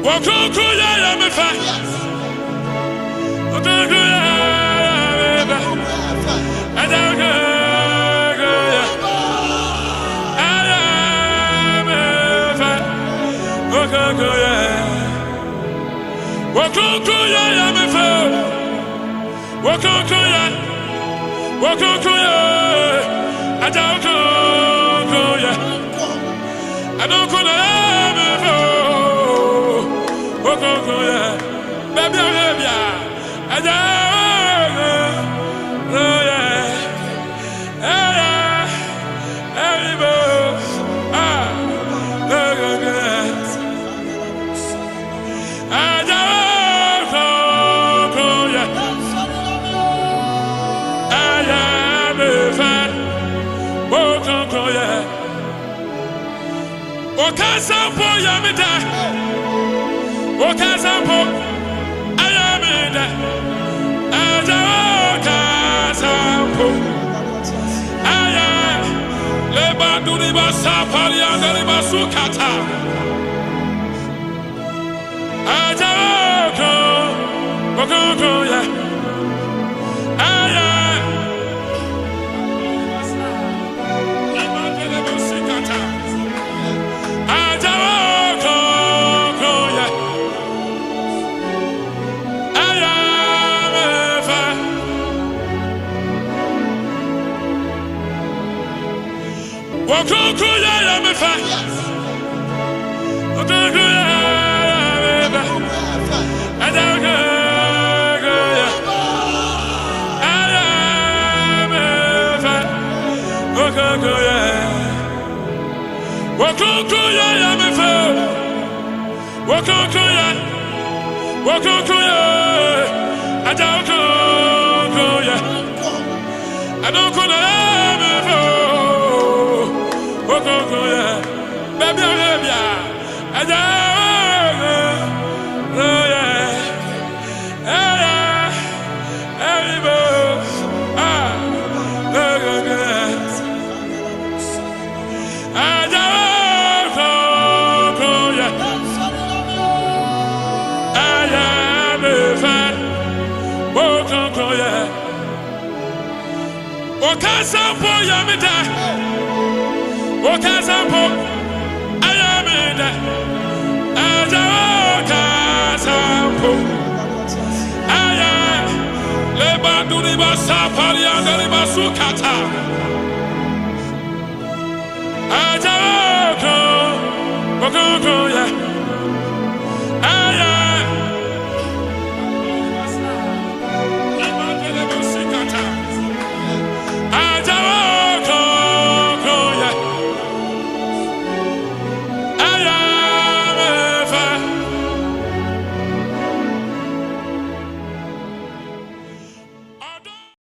Wakukuya ya mefa. Wakukuya ya mefa. Adakuya. Aya mefa. Wakukuya. Wakukuya ya mefa. Wakukuya. Wakukuya. Adakuya. Adokuya mefa. Wakukuya. Baby, baby, Okasampo yamida, Okasampo ayamida, Aja Okasampo aya leba duri basa pali andari basukata, Aja Okasampo aya. Wakukuya ya mefa. Wakukuya ya mefa. Adakuya. Aya mefa. Wakukuya. Wakukuya ya mefa. Wakukuya. Wakukuya. Adakuya. Adokuya mefa. Wakukuya, baby, baby, aja, Okasampo yamida, Okasampo ayamida, Aja Okasampo aya leba duri basa pali andari basukata, Aja Okasampo